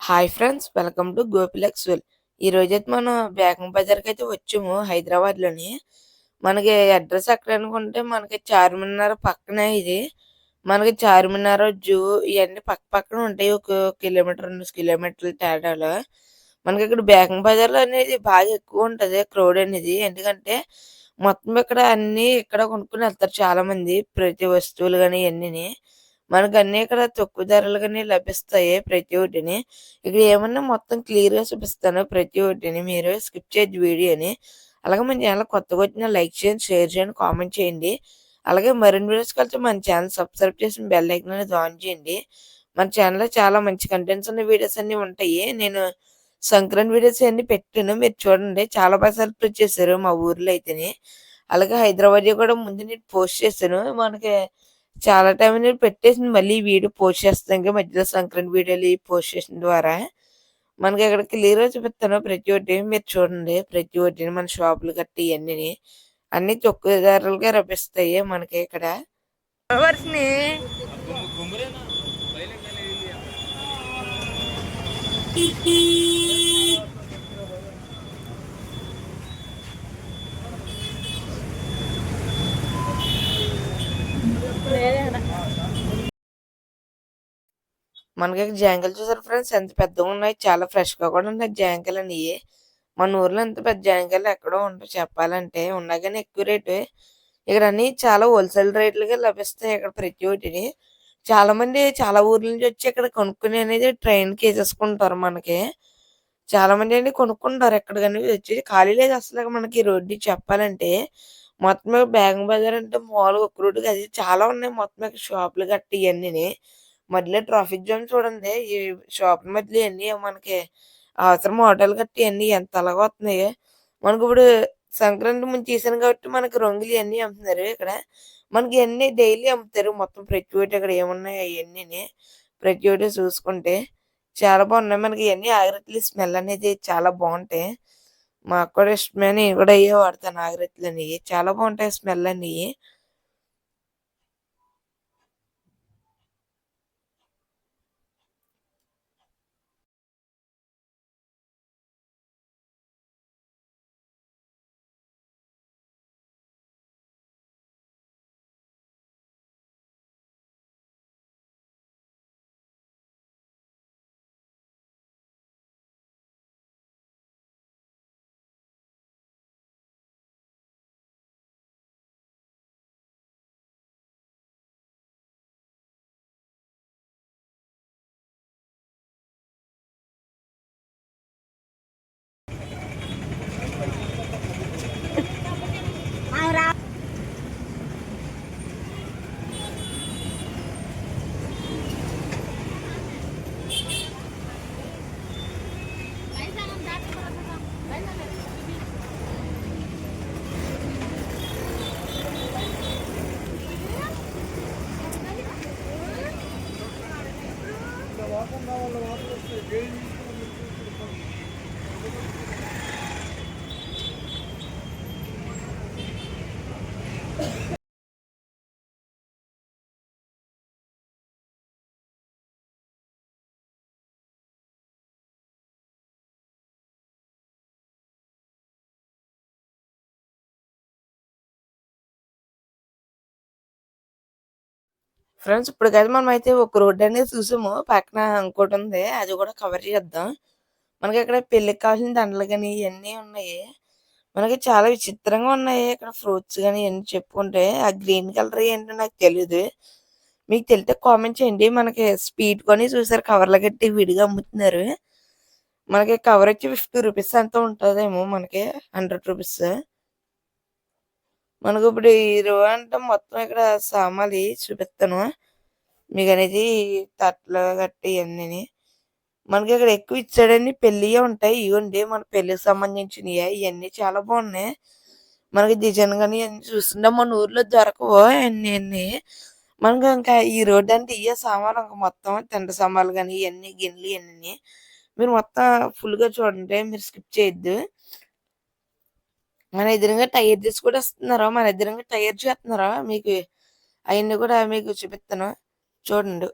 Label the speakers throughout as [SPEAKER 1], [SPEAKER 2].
[SPEAKER 1] Hi friends, welcome to గోపిలక్స్ వెల్. ఈరోజైతే మనం బేగం బజార్కి అయితే వచ్చాము హైదరాబాద్లోని. మనకి అడ్రస్ ఎక్కడ అనుకుంటే మనకి చార్మినార్ పక్కనే ఇది. మనకి చార్మినార్ జూ ఇవన్నీ పక్క పక్కన ఉంటాయి. ఒక కిలోమీటర్ 2 కిలోమీటర్ల తేడాలో మనకి ఇక్కడ బేగం బజార్లో అనేది బాగా ఎక్కువ ఉంటుంది క్రౌడ్ అనేది. ఎందుకంటే మొత్తం ఇక్కడ అన్నీ ఇక్కడ కొనుక్కొని వెళ్తారు చాలా మంది, ప్రతి వస్తువులు కానీ ఇవన్నీ. మనకన్నీ ఇక్కడ తక్కువ ధరలుగానే లభిస్తాయి ప్రతి ఒక్కటిని. ఇక్కడ ఏమన్నా మొత్తం క్లియర్‌గా చూపిస్తాను ప్రతి ఒక్కటిని. మీరు స్కిప్ చేయొద్దు వీడియోని. అలాగే మన ఛానల్ కొత్తగా వచ్చిన లైక్ చేయండి, షేర్ చేయండి, కామెంట్ చేయండి. అలాగే మరిన్ని వీడియోస్ కలిసి మన ఛానల్ సబ్స్క్రైబ్ చేసి బెల్ ఐకాన్ అనేది ఆన్ చేయండి. మన ఛానల్‌లో చాలా మంచి కంటెంట్స్ ఉన్న వీడియోస్ అన్నీ ఉంటాయి. నేను సంక్రాంతి వీడియోస్ అన్నీ పెట్టాను. మీరు చూడండి. చాలా బాగా సెలబ్రేట్ చేశారు మా ఊర్లో అయితేని. అలాగే హైదరాబాద్‌లో కూడా ముందు నేను పోస్ట్ చేశాను. మనకి చాలా టైం నేను పెట్టేసింది. మళ్ళీ ఈ వీడియో పోస్ట్ చేస్తాను. ఇంకా మధ్యలో సంక్రాంతి వీడియోలు ఈ పోస్ట్ చేసిన ద్వారా మనకి అక్కడ క్లియర్‌గా చూపిస్తాను ప్రతి ఒక్కటి. మీరు చూడండి ప్రతి ఒక్కటిని మన షాపులు గట్టి ఇయన్నీని. అన్నీ తక్కువ ధరలకే లభిస్తాయి మనకి ఇక్కడ. ఫ్లవర్స్‌ని మనకి జాంకాయలు చూసారు ఫ్రెండ్స్, ఎంత పెద్దగా ఉన్నాయి. చాలా ఫ్రెష్‌గా కూడా ఉన్నాయి జాంకాయలనేయి. మన ఊర్లో ఇంత పెద్ద జాంకాయలు ఎక్కడో ఉండవు చెప్పాలంటే. ఉన్నా గాని ఎక్కువ రేటు. ఇక్కడ అన్నీ చాలా హోల్‌సేల్ రేట్లకే లభిస్తాయి ఇక్కడ ప్రతి ఒక్కటిని. చాలామంది చాలా ఊర్ల నుంచి వచ్చి ఇక్కడ కొనుక్కొని అనేది ట్రైన్‌కి ఏసేసుకుంటారు మనకి. చాలామంది అండి కొనుక్కుంటారు ఎక్కడికని వచ్చి. ఖాళీ లేదు అసలగా మనకి ఈ రోడ్డు చెప్పాలంటే. మొత్తం బేగం బజార్ అంటే మామూలుగా ఒక్క రోడ్డు కాదు. చాలా ఉన్నాయి మొత్తం ఇక్కడ షాపులు గట్టి ఇయన్నీని. మధ్యలో ట్రాఫిక్ జామ్ చూడండి. ఈ షాపుల మధ్యలో ఇయన్నీ మనకి అవసరం ఆటోలు గట్టి ఇయన్నీ ఎంతలాగా వస్తున్నాయో. మనకిప్పుడు సంక్రాంతి ముందు తీశాను కాబట్టి మనకి రంగులు ఇయన్నీ అమ్ముతున్నారు ఇక్కడ. మనకి ఇయన్నీ డైలీ అమ్ముతారు. మొత్తం ప్రతి ఒక్కటి ఇక్కడ ఏమున్నాయి అయన్నీని. ప్రతి ఒక్కటి చూసుకుంటే చాలా బాగున్నాయి. మనకి ఇయన్నీ ఆగరత్తులు స్మెల్ అనేది చాలా బావుంటాయి. మాకు కూడా ఇష్టమే. నేను కూడా అయ్యే వాడతాను ఆగరత్తులనేయి. చాలా బావుంటాయి స్మెల్ అనేయి. ఫ్రెండ్స్ ఇప్పటికైతే మనమైతే ఒక రోడ్ అనేది చూసాము. పక్కన ఇంకోటుంది. అది కూడా కవర్ చేద్దాం. మనకి ఇక్కడ పెళ్ళికి కావాల్సిన దండలు గాని ఇయన్నీ ఉన్నాయి. మనకి చాలా విచిత్రంగా ఉన్నాయి. ఇక్కడ ఫ్రూట్స్ గాని ఇయన్నీ చెప్పుకుంటే. ఆ గ్రీన్ కలర్ ఏంటో నాకు తెలీదు. మీకు తెలిస్తే కామెంట్ చేయండి. మనకి స్వీట్ కొని చూసారు కవర్‌లో కట్టి విడిగా అమ్ముతున్నారు. మనకి కవర్ వచ్చి రూ. 50 ఎంతో ఉంటదేమో మనకి. రూ. 100. మనకిప్పుడు ఈ రో అంటే మొత్తం ఇక్కడ సామాన్లు చూపిస్తాను. మీకనేది తట్లు గట్టి ఇయన్నీని. మనకి ఇక్కడ ఎక్కువ ఇటు సైడన్ని పెళ్ళియే ఉంటాయి. ఇగోండి మన పెళ్ళికి సంబంధించినయే. ఇయన్నీ చాలా బాగున్నాయి. మనకి డిజైన్ గాని ఇయన్నీ చూస్తుంటే మన ఊర్లో దొరకవు ఇయన్నీని. మనకి ఇంకా ఈ రోడ్ అంటే ఇయ్యే సామాన్లు ఇంక మొత్తం తిండి సామాన్లు గాని ఇయన్నీ గిన్నెలు ఇయన్నీని. మీరు మొత్తం ఫుల్‌గా చూడండి. మీరు స్కిప్ చేయొద్దు. మన ఎదురుంగా టైర్ తీసి కూడా ఇస్తున్నారు. మన ఎదురుంగా టైర్ చేస్తున్నారు. మీకు అయన్నీ కూడా మీకు చూపిస్తాను. చూడండి.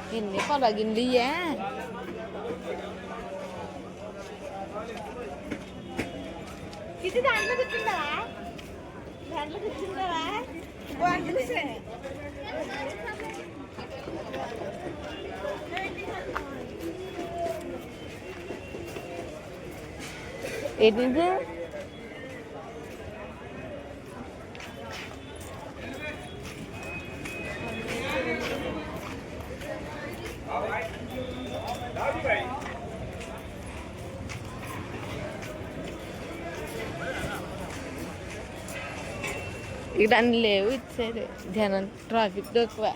[SPEAKER 1] Ini kok lagi dia.
[SPEAKER 2] Itu దాంట్లో కూర్చుంటావా దాంట్లో కూర్చుంటావా బాగుంటుంది
[SPEAKER 1] ఏంటిది ఇక్కడ అన్ని లేవు ఇటు సైడ్ జనం ట్రాఫిక్ ఎక్కువ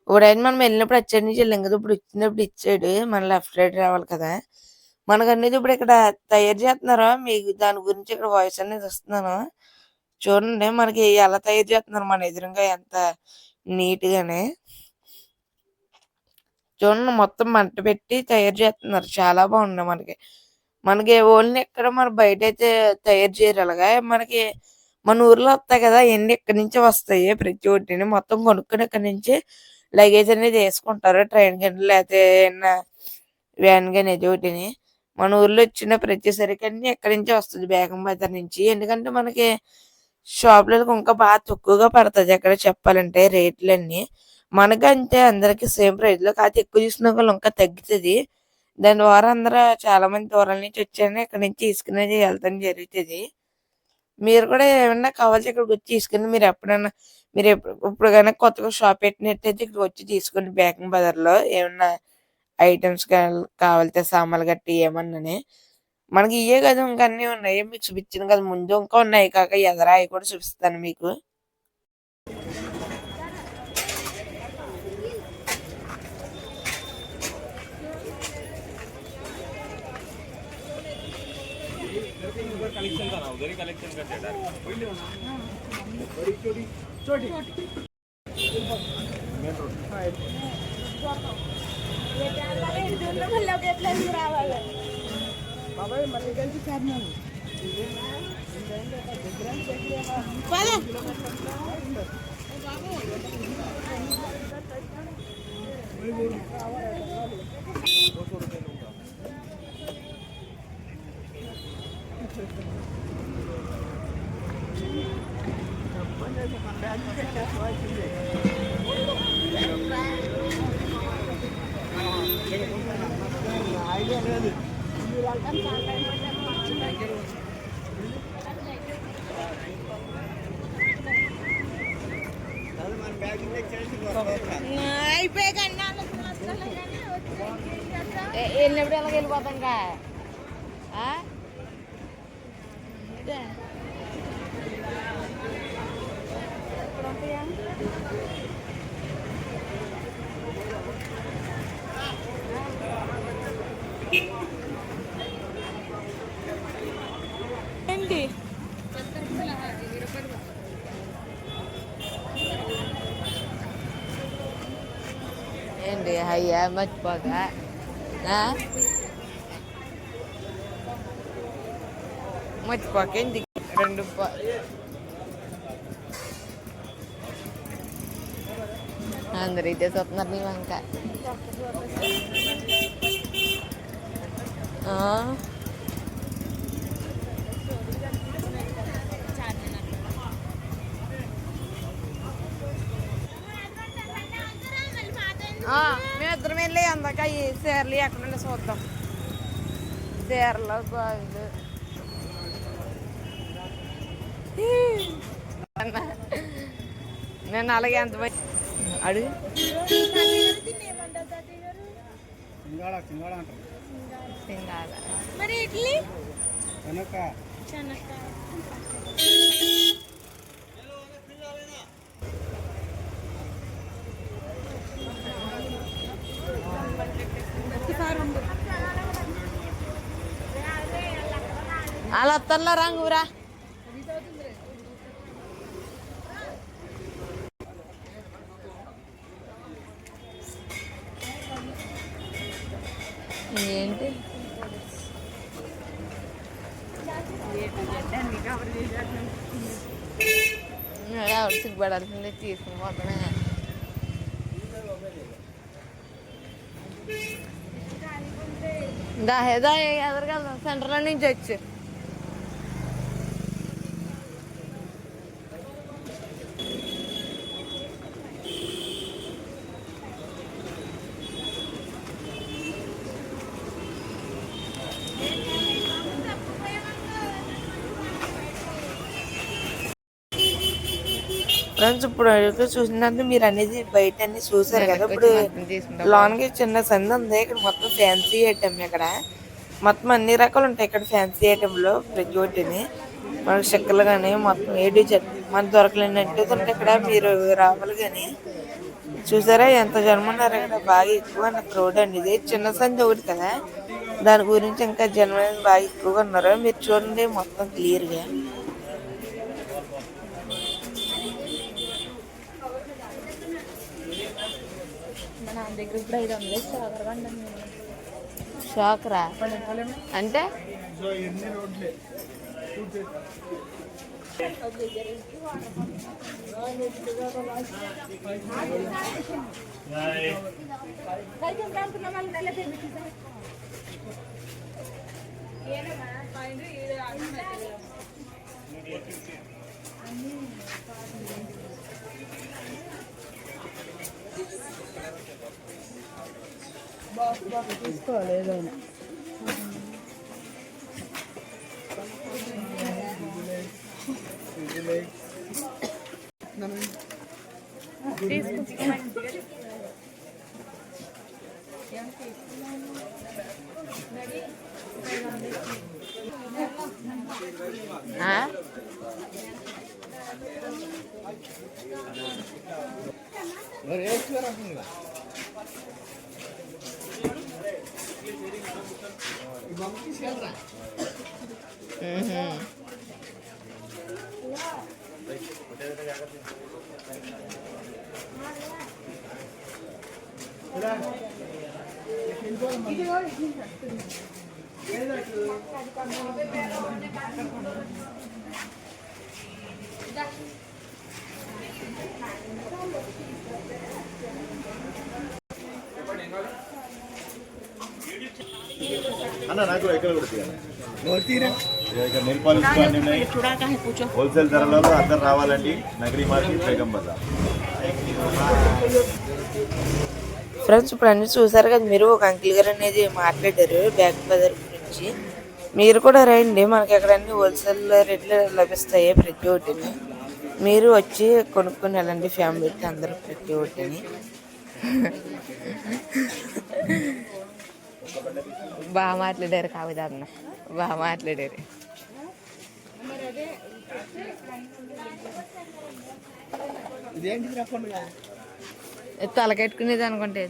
[SPEAKER 1] ఇప్పుడైనా మనం వెళ్ళినప్పుడు వచ్చాడు నుంచి వెళ్ళాం కదా ఇప్పుడు వచ్చినప్పుడు ఇచ్చాడు మన లెఫ్ట్ రైట్ రావాలి కదా మనకు అనేది ఇప్పుడు ఇక్కడ తయారు చేస్తున్నారో మీకు దాని గురించి ఇక్కడ వాయిస్ అనేది ఇస్తున్నాను చూడండి మనకి ఎలా తయారు చేస్తున్నారు మన ఎదురుగా ఎంత నీట్ గానే చూడండి మొత్తం మంట పెట్టి తయారు చేస్తున్నారు చాలా బాగుంది మనకి మనకి ఓన్లీ ఎక్కడ మన బయట అయితే తయారు చేయరు అలాగా మనకి మన ఊర్లో వస్తాయి కదా ఎన్ని ఇక్కడి నుంచే వస్తాయి ప్రతి ఒక్కటిని మొత్తం కొనుక్కొని ఇక్కడి నుంచి లగేజ్ అనేది వేసుకుంటారు ట్రైన్ కానీ లేకపోతే వ్యాన్ కానీ ఏదో ఒకటిని మన ఊర్లో వచ్చిన ప్రతిసరికి అన్ని ఎక్కడి నుంచే వస్తుంది బేగం బజార్ నుంచి ఎందుకంటే మనకి షాపులకు ఇంకా బాగా తక్కువగా పడుతుంది అక్కడ చెప్పాలంటే రేట్లన్నీ మనకంటే అందరికి సేమ్ ప్రైస్ లో కాకపోతే ఎక్కువ తీసుకున్న వాళ్ళు ఇంకా తగ్గుతుంది దాని ద్వారా అందరూ చాలా మంది దూరాల నుంచి వచ్చారని ఇక్కడ నుంచి తీసుకునేది వెళ్తాం జరుగుతుంది మీరు కూడా ఏమన్నా కావాల్సి ఇక్కడికి వచ్చి తీసుకుని మీరు ఎప్పుడైనా మీరు ఇప్పుడు కనుక కొత్తగా షాప్ పెట్టినట్టయితే ఇక్కడికి వచ్చి తీసుకుని బేగం బజార్లో ఏమన్నా ఐటమ్స్ కావాలితే సామాన్లు గట్టి ఏమన్నానే మనకి ఇవే కదా ఇంకా అన్నీ ఉన్నాయి మీకు చూపించాను కదా ముందు ఇంకా ఉన్నాయి కాక ఎదరా అవి కూడా చూపిస్తాను మీకు వెళ్ళినప్పుడు ఎలాగ వెళ్ళిపోతాం కా ఏంటి ఏంటి అయ్యా మర్చిపోక మర్చిపోక ఏంటి 2 అందరు ఇదే చూస్తున్నారు నీ వంక మేమిద్దరం వెళ్ళి అందాక ఈ చీరలు ఎక్కడుండే చూద్దాం. చీరలు బాగుంది. నేను అలాగే ఎంత అడుగు
[SPEAKER 2] మరి ఇడ్లీ
[SPEAKER 1] అలా వస్తారులా రంగురా. ఏంటి ఎవరు సిగ్గుపడాల్సిందే తీసుకుని పోతానే. దాహేదా ఎదురుకెళ్దాం సెంటర్లో నుంచి వచ్చి. ఫ్రెండ్స్ ఇప్పుడు చూసినట్టు మీరు అనేది బయట అన్ని చూసారు కదా. ఇప్పుడు లోన్కి చిన్న సంది ఉంది. ఇక్కడ మొత్తం ఫ్యాన్సీ ఐటమ్. ఇక్కడ మొత్తం అన్ని రకాలు ఉంటాయి. ఇక్కడ ఫ్యాన్సీ ఐటెంలో ప్రతి ఒక్కటిని మనకు చెక్కలు కానీ మొత్తం ఏడు మనకు దొరకలేనట్టు ఉంటాయి. ఇక్కడ మీరు రావాలి కానీ చూసారా ఎంత జనం ఉన్నారు. ఇక్కడ బాగా ఎక్కువ క్రౌడ్ అండి. ఇది చిన్న సంది ఒకటి కదా, దాని గురించి ఇంకా జనం అనేది బాగా ఎక్కువగా ఉన్నారు. మీరు చూడండి మొత్తం క్లియర్గా. షాక్రా అంటే తీసుకోలేదు.
[SPEAKER 3] అన్న నాకు ఎక్కడ కొడుతుంది నెల్ పాలిష్ అన్నీ ఉన్నాయి. హోల్సేల్ ధరలలో అందరు రావాలండి. నగరీ మార్కెట్ బేగం బజార్.
[SPEAKER 1] ఫ్రెండ్స్ ఇప్పుడు అన్ని చూసారు కదా మీరు. ఒక అంకిల్ గారు అనేది మాట్లాడారు బ్యాగ్ బజార్ గురించి. మీరు కూడా రండి, మనకి ఎక్కడ అన్ని హోల్సేల్ రేట్లు లభిస్తాయి ప్రతి ఒక్కటిని. మీరు వచ్చి కొనుక్కొని వెళ్ళండి ఫ్యామిలీకి అందరూ ప్రతి ఒక్కటిని. బాగా మాట్లాడారు కావిదా అన్న, బాగా మాట్లాడారు. తలకెట్టుకునేది అనుకుంటే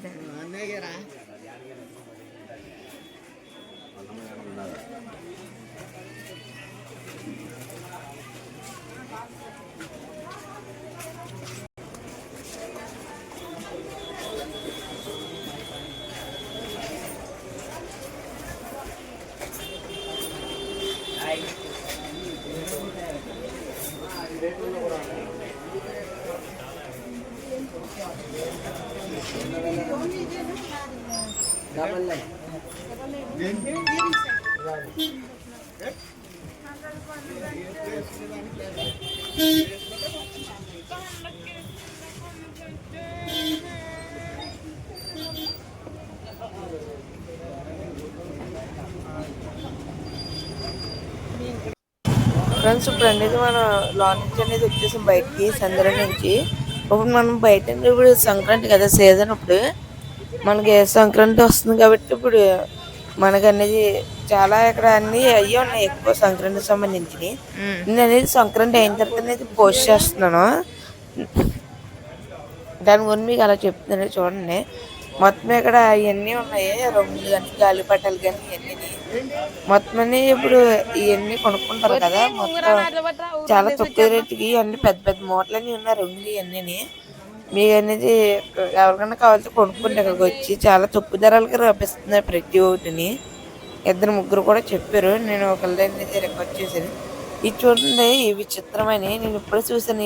[SPEAKER 1] ఫ్రెండ్స్ ఇప్పుడు అనేది మనం లోన్ నుంచి అనేది వచ్చేసాం బయటికి సందులో నుంచి. ఇప్పుడు మనం బయట ఇప్పుడు సంక్రాంతి కదా సీజన్, ఇప్పుడు మనకి సంక్రాంతి వస్తుంది కాబట్టి ఇప్పుడు మనకి అనేది చాలా ఇక్కడ అన్ని అయ్యి ఉన్నాయి ఎక్కువ సంక్రాంతికి సంబంధించినవి. నేను అనేది సంక్రాంతి అయిన తర్వాత అనేది పోస్ట్ చేస్తున్నాను, దాని గురించి మీకు అలా చెప్తున్నాను చూడండి. మొత్తం ఇక్కడ ఇవన్నీ ఉన్నాయి, రంగులు కానీ గాలిపటాలు కానీ ఇవన్నీ మొత్తం అన్ని ఇప్పుడు ఇవన్నీ కొనుక్కుంటారు కదా. మొత్తం చాలా తక్కువ రేటుకి అన్ని పెద్ద పెద్ద మూటలన్నీ ఉన్నాయి రంగులు ఇవన్నీ. మీకు అనేది ఎవరికైనా కావాల్సి కొనుక్కుంటే ఇక్కడికి వచ్చి చాలా తక్కువ ధరలకి రప్పిస్తున్నారు ప్రతి ఒక్కటిని. ఇద్దరు ముగ్గురు కూడా చెప్పారు, నేను ఒకళ్ళని రిక్వెస్ట్ చేశాను. ఇది చూడండి, ఇవి చిత్రమని నేను ఇప్పుడే చూసాను.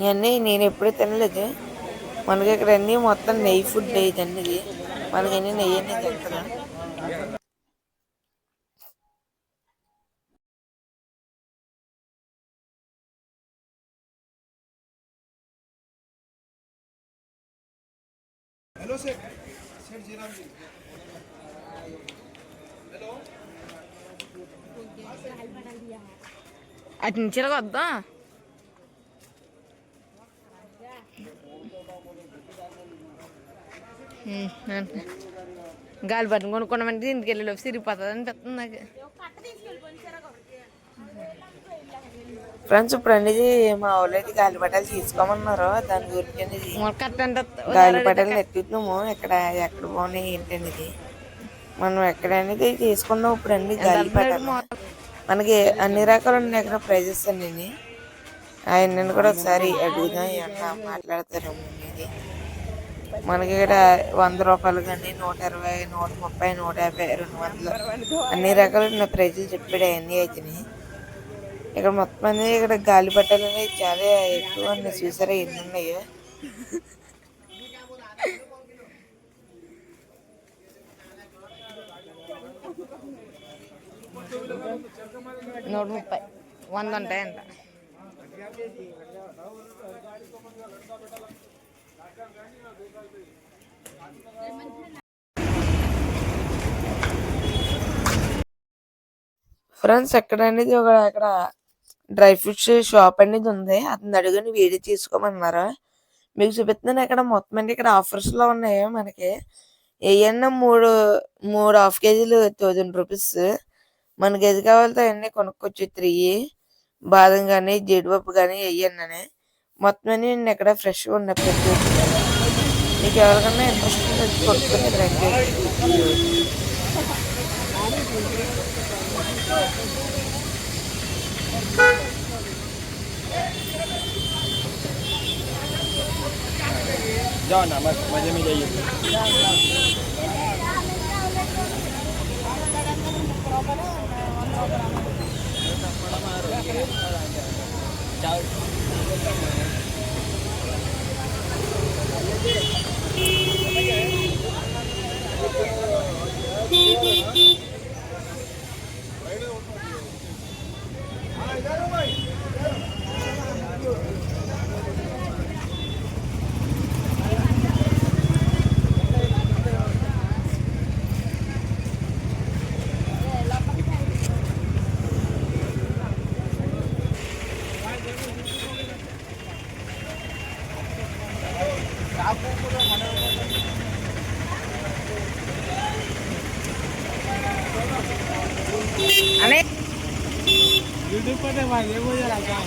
[SPEAKER 1] ఇవన్నీ నేను ఎప్పుడూ తినలేదు. మనకి ఇక్కడ అన్నీ మొత్తం నెయ్యి ఫుడ్ ఇది అన్నది, మనకన్నీ నెయ్యి అనేది తింటారు.
[SPEAKER 2] అటు నుంచి వద్దా గాలి పట్టును కొనుక్కున్నామంటే ఇంటికి వెళ్ళి సిరిగిపోతుంది అనిపిస్తుంది నాకు.
[SPEAKER 1] ఫ్రెండ్స్ ఇప్పుడు అనేది మా ఊళ్ళో అయితే గాలిపటాలు తీసుకోమన్నారు, దాని గురించి అనేది గాలిపటాలు ఎత్తుతున్నాము. ఇక్కడ ఎక్కడ బాగున్నాయి ఏంటనేది మనం ఎక్కడ అనేది తీసుకున్నాం. ఇప్పుడు అన్ని గాలిపటాలు మనకి అన్ని రకాలు ఉన్నాయి ఇక్కడ ప్రైజెస్ అన్ని. ఆయన కూడా ఒకసారి అడుగుదాం, ఏమన్నా మాట్లాడతారు అనేది. మనకి ఇక్కడ 100 రూపాయలు కానీ 120, 130, 150, 200 అన్ని రకాల ప్రైజులు చెప్పాడు. అవన్నీ అయితేనే ఇక్కడ మొత్తం అనేది ఇక్కడ గాలిపటాలు అనేది చాలా ఎక్కువ ఉన్నాయి. చూసారా ఎన్ని ఉన్నాయో.
[SPEAKER 2] నూట 30, 100 ఉంటాయంట.
[SPEAKER 1] ఫ్రెండ్స్ ఎక్కడ అనేది అక్కడ డ్రై ఫ్రూట్స్ షాప్ అనేది ఉంది, అతను అడుగుని వీడియో తీసుకోమన్నారు. మీకు చూపిస్తున్నాను ఇక్కడ మొత్తం అంటే ఇక్కడ ఆఫర్స్ లో ఉన్నాయి. మనకి ఏమన్నా మూడు హాఫ్ కేజీలు 1000 రూపీస్. మనకి ఏది కావాలితే అవన్నీ కొనుక్కోవచ్చు. 3 బాదం కానీ జీడిపప్పు కానీ వేయన్నానే మొత్తం అన్ని ఇక్కడ ఫ్రెష్గా ఉన్నాయి. ప్రతి మీకు ఎవరికన్నా ఇంట్రెస్ట్ ఉంటే కొనుక్కొని రండి.
[SPEAKER 4] जाओ ना, मजे में जाइए.
[SPEAKER 2] అనే
[SPEAKER 4] यूट्यूब पर भाई ये वो जरा क्या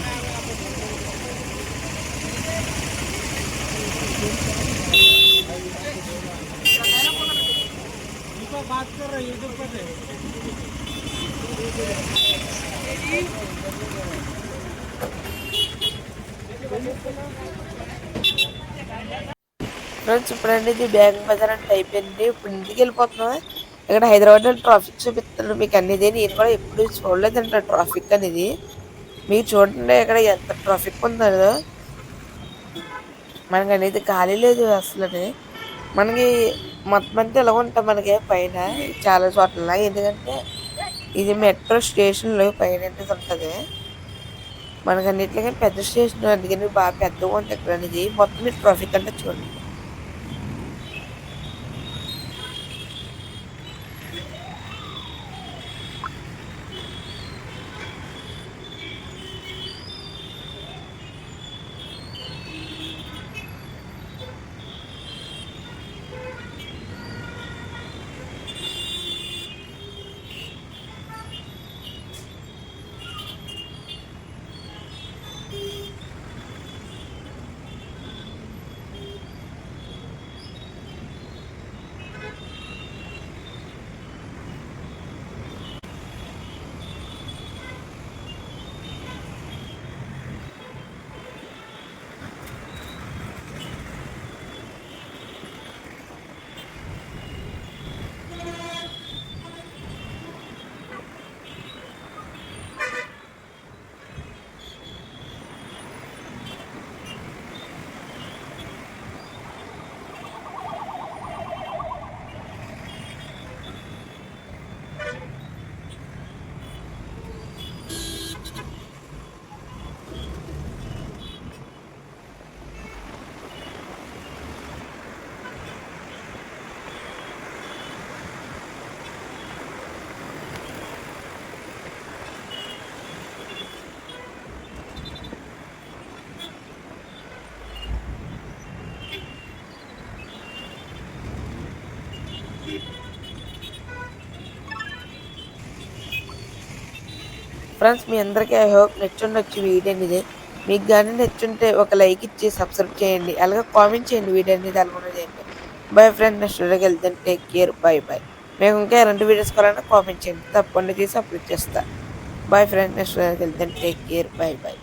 [SPEAKER 4] बात कर रहे यूट्यूब पर
[SPEAKER 1] ఫ్రెండ్స్ ఇప్పుడు అనేది బ్యాగ్ బజార్ అంటే అయిపోయింది. ఇప్పుడు ఇంటికి వెళ్ళిపోతున్నాం. ఇక్కడ హైదరాబాద్లో ట్రాఫిక్ చూపిస్తున్నాను మీకు అనేది. నేను కూడా ఎప్పుడు చూడలేదంట ట్రాఫిక్ అనేది. మీరు చూడండి ఇక్కడ ఎంత ట్రాఫిక్ ఉందో. మనకి అనేది ఖాళీ లేదు అసలు. మనకి మొత్తం అంతా ఎలా ఉంటాం మనకి పైన చాలా చోట్ల, ఎందుకంటే ఇది మెట్రో స్టేషన్లో పైన ఉంటుంది. మనకు అన్నింటికీ పెద్ద స్టేషన్, అందుకని బాగా పెద్దగా ఉంటుంది ఇక్కడ అనేది. మొత్తం ట్రాఫిక్ అంటే చూడండి. ఫ్రెండ్స్ మీ అందరికీ ఐ హోప్ నచ్చుండొచ్చు వీడియో అనేది. మీకు కానీ నచ్చుంటే ఒక లైక్ ఇచ్చి సబ్స్క్రైబ్ చేయండి, అలాగే కామెంట్ చేయండి వీడియో అనేది అనుకున్నది చేయండి. బాయ్ ఫ్రెండ్స్, నెక్స్ట్ వీడియోకి వెళ్తాను. Take care, bye bye. మేము ఇంకా ఎలాంటి వీడియోస్ కావాలన్నా కామెంట్ చేయండి, తప్పకుండా చేసి అప్లోడ్ చేస్తా. బాయ్ ఫ్రెండ్స్, నెక్స్ట్ వీడియోకి వెళ్తాను. Take care, bye bye.